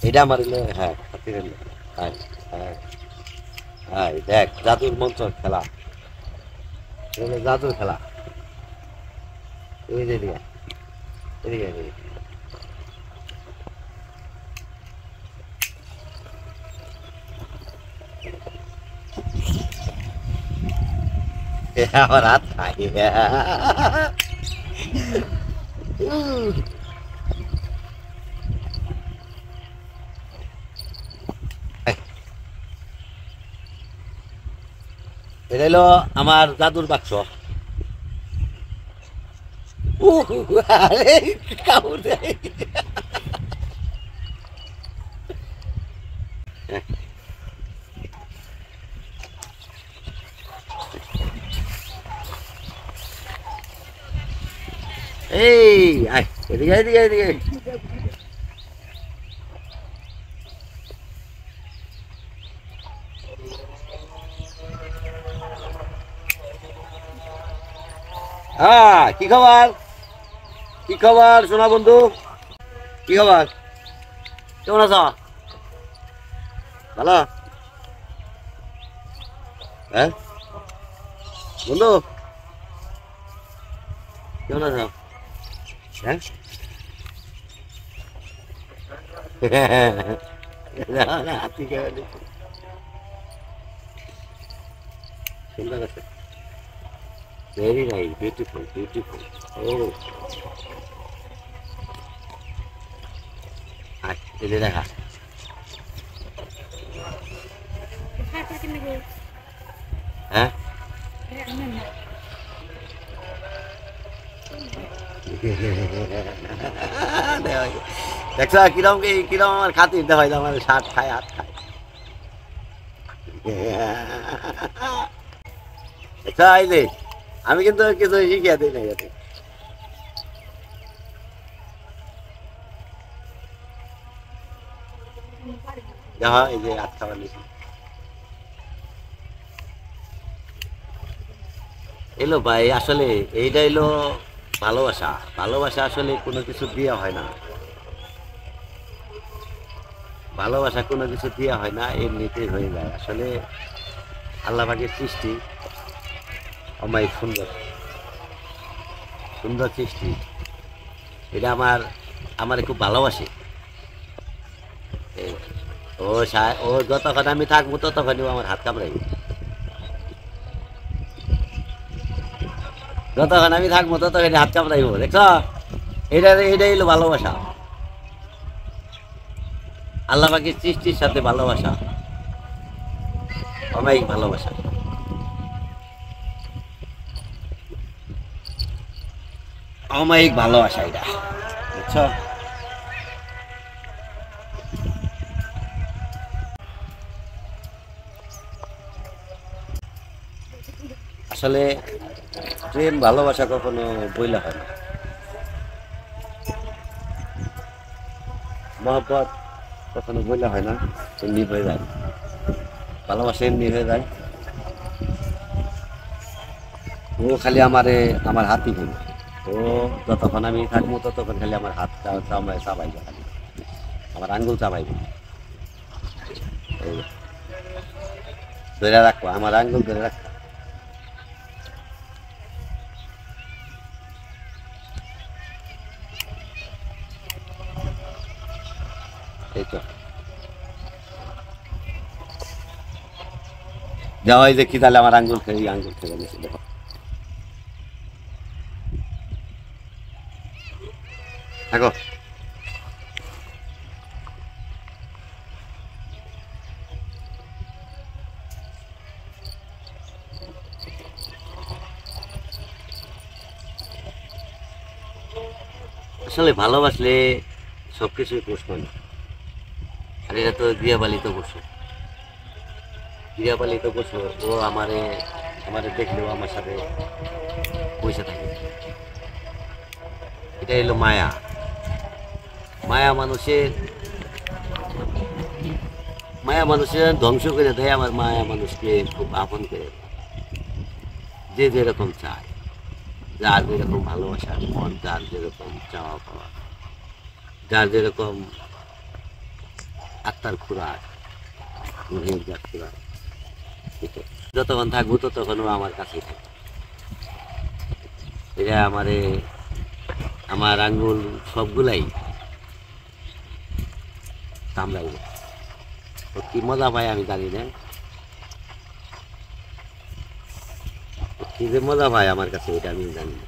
এটা আমার হলো, হ্যাঁ হাতির হলো। হ্যাঁ হ্যাঁ হ্যাঁ, দেখ জাদুর মঞ্চ খেলা, এটা হলো জাদুর খেলা। এই যে এদিকে এদিকে এদিকে। আমার হাত খাই। এটা হলো আমার জাদুর বাক্স। আরে কামড় দেয়। এই আয় এদিকে এদিকে এদিকে। হ্যাঁ কি খবর, কি খবর সোনা বন্ধু, কি খবর, কেমন আছো? ভালো? হ্যাঁ বন্ধু কেমন আছো? হ্যাঁ হাতি কেমন সুন্দর আছে, ভেরি নাইস, বিউটিফুল বিউটিফুল। ও আচ্ছা এই দেখা। হ্যাঁ দেখছো কিরম কিরম আমার খাতির দেখাই, আমার শার্ট খায় হাত খায়। দেখছো এই যে আমি কিন্তু কিছু শিখিয়ে দিই না যাতে। দেখো এই যে হাত খাবার নিয়েছি। এলো ভাই আসলে এইটা এলো ভালোবাসা। ভালোবাসা আসলে কোনো কিছু দেওয়া হয় না, ভালোবাসা কোনো কিছু দেওয়া হয় না, এমনিতেই হয়ে যায় আসলে। আল্লাহ পাকের সৃষ্টি অমায়িক সুন্দর, সুন্দর সৃষ্টি। এটা আমার আমার খুব ভালোবাসে। এই, ও যতক্ষণ আমি থাকবো ততক্ষণ ও আমার হাত কামড়াইবে, যতক্ষণ আমি থাকবো ততক্ষণ হাত কামড়াইব। দেখছ এটাই হলো ভালোবাসা, আল্লাহ পাকের সৃষ্টির সাথে ভালোবাসা, অমায়িক ভালোবাসা, অমায়িক ভালোবাসা এটা। বুঝছ? আসলে প্রেম ভালোবাসা কখনো বইলা হয় না, মহব্বত কখনো বইলা হয় না, এমনি হয়ে যায়, ভালোবাসা এমনি হয়ে যায়। ও খালি আমারে আমার হাতই ঘুরে, ও যতক্ষণ আমি থাকবো ততক্ষণ খালি আমার হাত চাবাইবে, খালি আমার আঙ্গুল চাবাইবে। এই ধরে রাখবো, আমার আঙ্গুল ধরে রাখবো। এই তো যাওয়াই যে কি তাহলে আমার আঙ্গুল খেয়ে আঙ্গুল খেয়ে গেছে দেখো। থাকো। আসলে ভালোবাসলে সব কিছুই প্রশ্ন না। আর এটা তো গৃহপালিত পশু, গৃহপালিত পশু। ও আমারে আমারে দেখলেও আমার সাথে পয়সা থাকে। এটা হলো মায়া। মায়া মানুষের, মায়া মানুষের ধ্বংস করে দেয়, আমার মায়া মানুষকে খুব আপন করে দেয়। যে যেরকম চায়, যার যেরকম ভালোবাসার মন, যার যেরকম চাওয়া পাওয়া, যার যেরকম আত্মার খোরাক, রুহের যা খোরাক। যতক্ষণ থাকবো ততক্ষণও আমার কাছেই থাকবে। এটা আমার আঙ্গুল সবগুলাই কামড়াইবে। ও কি মজা পায় আমি জানি না, ও কি যে মজা পায় আমার কাছে এটা আমি জানি না।